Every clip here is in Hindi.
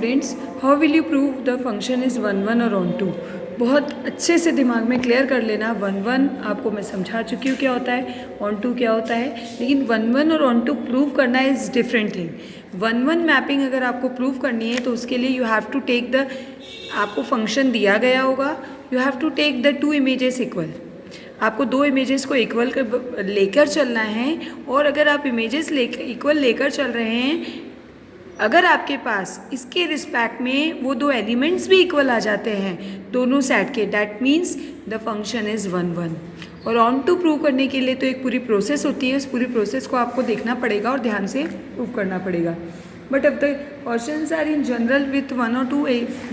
Students, how will you prove the function is one one और ऑन टू। बहुत अच्छे से दिमाग में क्लियर कर लेना। वन वन आपको मैं समझा चुकी हूँ क्या होता है, ऑन टू क्या होता है, लेकिन वन वन और ऑन टू प्रूव करना is different thing. One one mapping अगर आपको प्रूव करनी है तो उसके लिए you have to take the, आपको फंक्शन दिया गया होगा, you have to take the two images equal. आपको दो इमेजेस को इक्वल लेकर चलना है, और अगर आप इमेजेस इक्वल लेकर चल रहे हैं, अगर आपके पास इसके रिस्पेक्ट में वो दो एलिमेंट्स भी इक्वल आ जाते हैं दोनों सेट के, that means the function is one one. और ऑन टू प्रूव करने के लिए तो एक पूरी प्रोसेस होती है, उस पूरी प्रोसेस को आपको देखना पड़ेगा और ध्यान से प्रूव करना पड़ेगा। But if the questions are in general with 1 or 2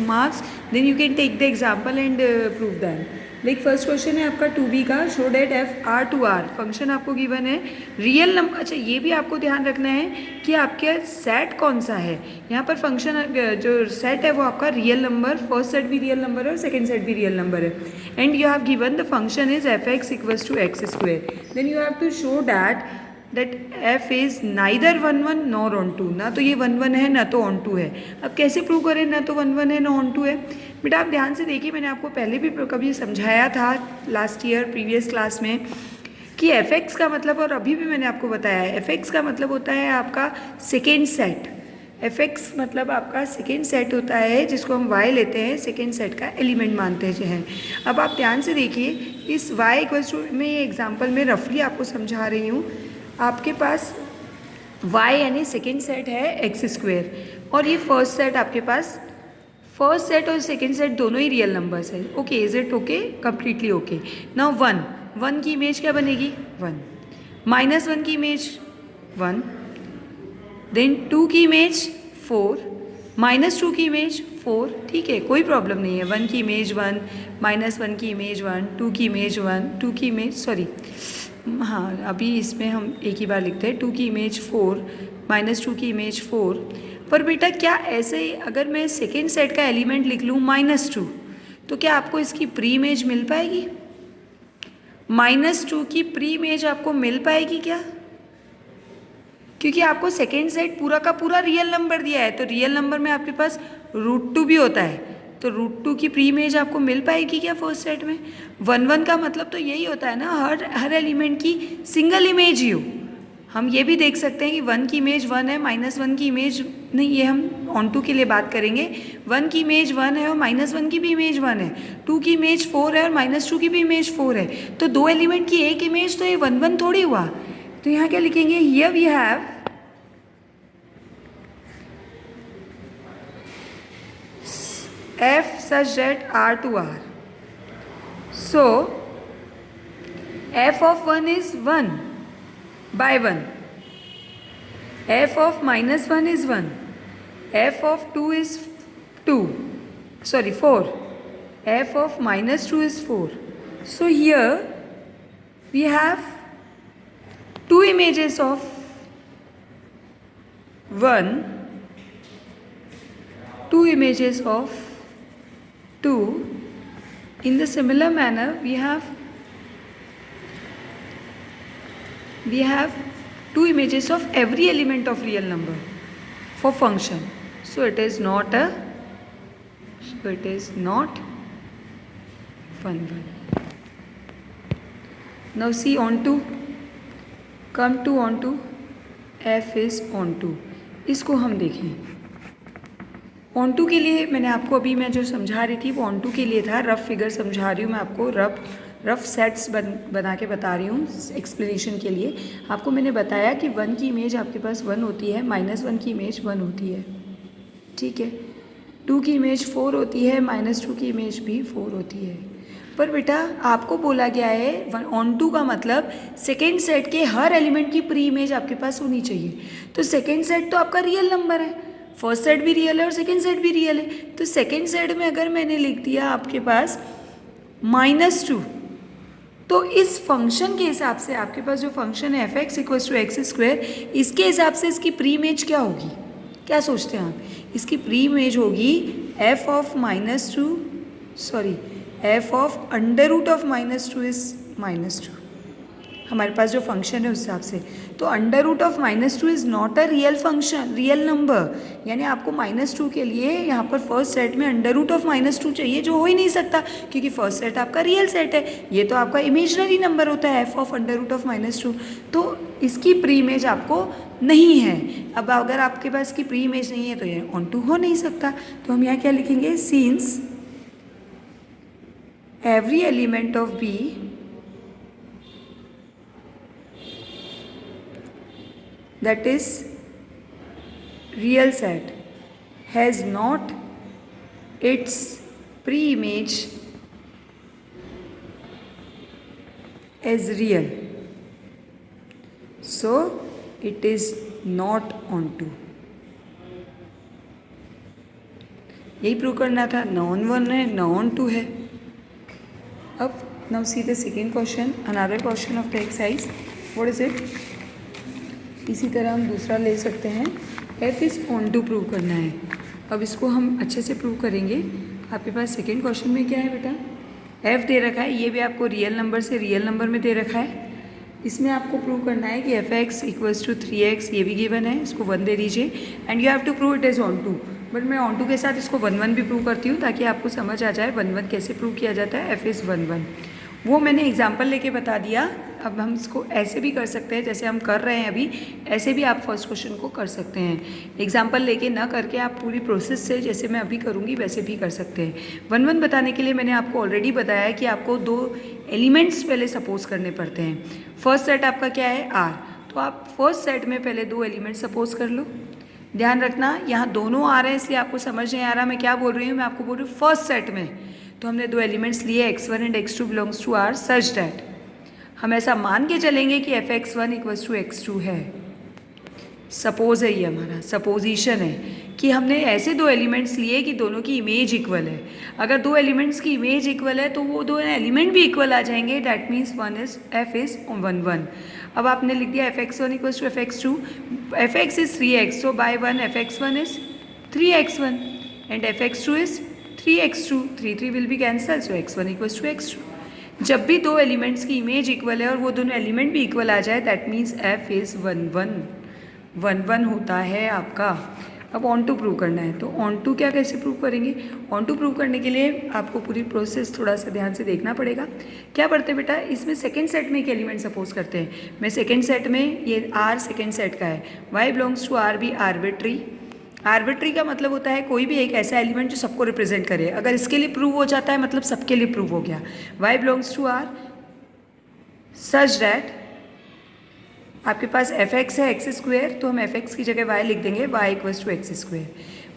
marks, then you can take the example and prove them. Like first question है आपका 2b का, show that F R to R function आपको गिवन है, रियल नंबर। अच्छा, ये भी आपको ध्यान रखना है कि आपके सेट कौन सा है। यहाँ पर फंक्शन जो सेट है वो आपका रियल नंबर, फर्स्ट सेट भी रियल नंबर है और सेकेंड सेट भी रियल नंबर है। And you have given the function is F x equals to x square. Then you have to show that f is neither one one nor onto. ना तो ये वन वन है ना तो ऑन टू है। अब कैसे प्रूव करें ना तो वन वन है ना ऑन टू है। बेटा आप ध्यान से देखिए, मैंने आपको पहले भी कभी समझाया था लास्ट ईयर प्रीवियस क्लास में कि एफ एक्स का मतलब, और अभी भी मैंने आपको बताया है, एफ एक्स का मतलब होता है आपका सेकेंड सेट। एफ एक्स मतलब आपका सेकेंड सेट होता है जिसको हम y लेते हैं, सेकेंड सेट का एलिमेंट मानते हैं। अब आप ध्यान से देखिए, इस y इक्वल्स टू, मैं ये एग्जाम्पल में रफली आपको समझा रही हूँ। आपके पास y यानी सेकेंड सेट है एक्स स्क्वेयर, और ये फर्स्ट सेट आपके पास, फर्स्ट सेट और सेकेंड सेट दोनों ही रियल नंबर्स है। Okay, is it okay? Completely okay. Now one की इमेज क्या बनेगी? वन। माइनस वन की इमेज वन, देन टू की इमेज फोर, माइनस टू की इमेज फोर। ठीक है, कोई प्रॉब्लम नहीं है। वन की इमेज वन, माइनस वन की इमेज वन, टू की इमेज वन, टू की इमेज, सॉरी हाँ अभी इसमें हम एक ही बार लिखते हैं, टू की इमेज फोर, माइनस टू की इमेज फोर। पर बेटा क्या ऐसे ही अगर मैं सेकेंड सेट का एलिमेंट लिख लूँ माइनस टू, तो क्या आपको इसकी प्री इमेज मिल पाएगी? माइनस टू की प्री इमेज आपको मिल पाएगी क्या? क्योंकि आपको सेकेंड सेट पूरा का पूरा रियल नंबर दिया है, तो रियल नंबर में आपके पास रूट टू भी होता है, तो रूट टू की प्री इमेज आपको मिल पाएगी क्या फर्स्ट सेट में? वन वन का मतलब तो यही होता है ना, हर एलिमेंट की सिंगल इमेज ही हो। हम ये भी देख सकते हैं कि वन की इमेज वन है, माइनस वन की इमेज नहीं, ये हम ऑन टू के लिए बात करेंगे। वन की इमेज वन है और माइनस वन की भी इमेज वन है, टू की इमेज फोर है और माइनस टू की भी इमेज फोर है, तो दो एलिमेंट की एक इमेज, तो ये वन वन थोड़ी हुआ। तो यहाँ क्या लिखेंगे? Here we have f such that r to r. So f of 1 is 1 by 1, f of minus 1 is 1, f of 2 is 2, sorry 4, f of minus 2 is 4. So here we have two images of 1, two images of 2. In the similar manner we have two images of every element of real number for function, so it is not 1 1. Now see on to, come to on to, f is on to। इसको हम देखें। ऑन टू के लिए मैंने आपको अभी मैं जो समझा रही थी वो ऑन टू के लिए था, रफ फिगर समझा रही हूँ मैं आपको, रफ सेट्स बना के बता रही हूँ एक्सप्लेनेशन के लिए। आपको मैंने बताया कि वन की इमेज आपके पास वन होती है, माइनस वन की इमेज वन होती है, ठीक है। टू की इमेज फोर होती है, माइनस टू की इमेज भी फोर होती है। पर बेटा आपको बोला गया है ऑन टू का मतलब सेकेंड सेट के हर एलिमेंट की प्री इमेज आपके पास होनी चाहिए। तो सेकेंड सेट तो आपका रियल नंबर है, फर्स्ट सेट भी रियल है और सेकेंड सेट भी रियल है। तो सेकेंड सेट में अगर मैंने लिख दिया आपके पास माइनस टू, तो इस फंक्शन के हिसाब से आपके पास जो फंक्शन है F x equals to x square, इसके हिसाब से इसकी प्री इमेज क्या होगी? क्या सोचते हैं आप? इसकी प्री इमेज होगी F of minus two, sorry F of under root of minus two is minus two. हमारे पास जो फंक्शन है उस हिसाब से। तो under root of -2 is not a real function, real number, यानी आपको -2 के लिए यहाँ पर फर्स्ट सेट में अंडर रूट ऑफ -2 चाहिए, जो हो ही नहीं सकता क्योंकि फर्स्ट सेट आपका रियल सेट है, ये तो आपका इमेजनरी नंबर होता है f of under root of -2। तो इसकी प्री इमेज आपको नहीं है। अब अगर आपके पास इसकी प्री इमेज नहीं है तो ये ऑन टू हो नहीं सकता। तो हम यहाँ क्या लिखेंगे, since every element of B that is real set has not its pre-image as real, so it is not onto। यही प्रूव करना था, न ऑन वन है न ऑन टू है। अब now see the second question, another question of the exercise, what is it. इसी तरह हम दूसरा ले सकते हैं, F is onto prove करना है। अब इसको हम अच्छे से प्रूव करेंगे। आपके पास सेकेंड क्वेश्चन में क्या है बेटा, एफ दे रखा है, ये भी आपको रियल नंबर से रियल नंबर में दे रखा है। इसमें आपको प्रूव करना है कि f x equals to 3x, ये भी गिवन है, इसको 1 दे दीजिए and you have to prove it is onto. But मैं ऑन टू के साथ इसको 1 1 भी प्रूव करती हूँ ताकि आपको समझ आ जाए 1 1 कैसे प्रूव किया जाता है, एफ इज़ 1 1। वो मैंने एग्जाम्पल लेके बता दिया। अब हम इसको ऐसे भी कर सकते हैं जैसे हम कर रहे हैं अभी, ऐसे भी आप फर्स्ट क्वेश्चन को कर सकते हैं। एग्जाम्पल लेके ना करके आप पूरी प्रोसेस से जैसे मैं अभी करूँगी वैसे भी कर सकते हैं। 1 1 बताने के लिए मैंने आपको ऑलरेडी बताया है कि आपको 2 एलिमेंट्स पहले सपोज करने पड़ते हैं। फर्स्ट सेट आपका क्या है, आर, तो आप फर्स्ट सेट में पहले 2 एलिमेंट सपोज कर लो। ध्यान रखना यहाँ दोनों आ रहे हैं इसलिए आपको समझ नहीं आ रहा मैं क्या बोल रही हूँ, मैं आपको बोल रही हूँ फर्स्ट सेट में। तो हमने 2 एलिमेंट्स लिए x1 and x2 belongs to R such that हम ऐसा मान के चलेंगे कि fx1 इक्वल्स टू x2 है। सपोज है, ये हमारा सपोजिशन है कि हमने ऐसे 2 एलिमेंट्स लिए कि दोनों की इमेज इक्वल है। अगर 2 एलिमेंट्स की इमेज इक्वल है तो वो 2 एलिमेंट भी इक्वल आ जाएंगे, डैट मीन्स f इज़ 1 1। अब आपने लिख दिया fx1 equals to fx2, fx is 3x, so by 1 fx1 is 3x1 and fx2 is 3x2, 3 3 will be cancel, so x1 equals to x2। जब भी 2 एलिमेंट्स की इमेज इक्वल है और वो दोनों एलिमेंट भी इक्वल आ जाए दैट मीन्स f इज़ 1 1 1 1 होता है आपका। अब ऑन टू प्रूव करना है, तो ऑन टू क्या कैसे प्रूव करेंगे। ऑन टू प्रूव करने के लिए आपको पूरी प्रोसेस थोड़ा सा ध्यान से देखना पड़ेगा। क्या पढ़ते हैं बेटा, इसमें सेकंड सेट में एक एलिमेंट सपोज करते हैं। मैं सेकंड सेट में, ये आर सेकंड सेट का है, Y belongs to R be arbitrary. Arbitrary का मतलब होता है कोई भी एक ऐसा एलिमेंट जो सबको रिप्रेजेंट करे। अगर इसके लिए प्रूव हो जाता है मतलब सबके लिए प्रूव हो गया। Y belongs to R such that आपके पास एफ एक्स है एक्स स्क्वेयर, तो हम एफ एक्स की जगह वाई लिख देंगे, Y equals to X square.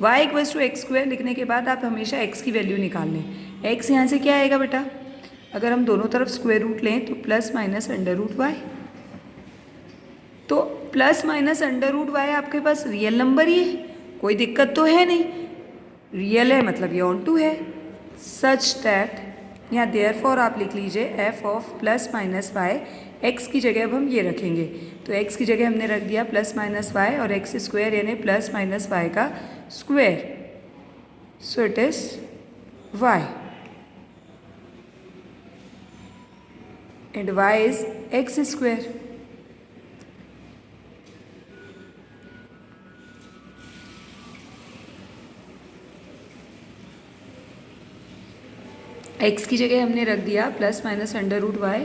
Y equals to X square लिखने के बाद आप हमेशा एक्स की वैल्यू निकाल लें। एक्स यहाँ से क्या आएगा बेटा, अगर हम दोनों तरफ स्क्वायर रूट लें तो plus minus under root Y. तो plus minus under root Y आपके पास रियल नंबर ही है, कोई दिक्कत तो है नहीं, रियल है मतलब ये ऑन टू है। सच डैट यहाँ देयरफॉर आप लिख लीजिए F of plus minus Y, X की जगह अब हम ये रखेंगे, तो एक्स की जगह हमने रख दिया प्लस माइनस वाई और एक्स स्क्वायर यानी प्लस माइनस वाई का square, so it is y and y is x square. X की जगह हमने रख दिया plus minus under root y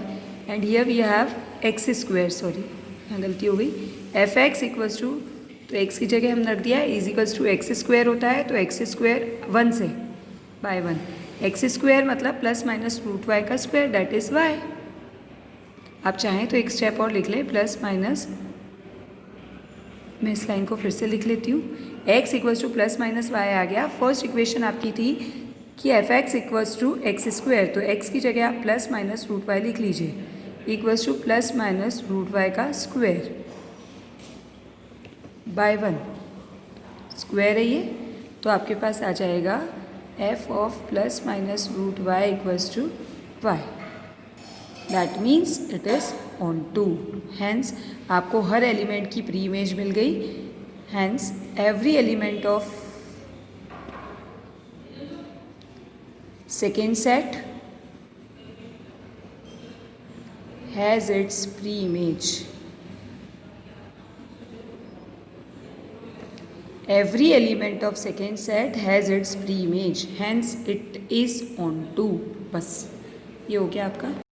and here we have x square, sorry यहाँ गलती हो गई, एफ एक्स इक्वल्स टू, तो एक्स की जगह हमने रख दिया is equals to x square होता है, तो एक्स स्क्वायर 1 से बाय 1, एक्स स्क्वायर मतलब प्लस माइनस रूट वाई का स्क्वायर डैट इज़ वाई। आप चाहें तो एक स्टेप और लिख लें, प्लस माइनस, मैं इस लाइन को फिर से लिख लेती हूँ, x equals to plus minus y आ गया। फर्स्ट इक्वेशन आपकी थी कि f x equals to x square, तो एक्स की जगह आप प्लस माइनस रूट वाई लिख लीजिए, equals to plus minus root y का स्क्वायर बाय 1, स्क्वायर है ये, तो आपके पास आ जाएगा f of plus minus root y equals to y, that means it is onto. Hence आपको हर एलिमेंट की प्री इमेज मिल गई, hence every element of second set has its preimage. Every element of second set has its pre-image, hence it is onto। बस ये हो गया आपका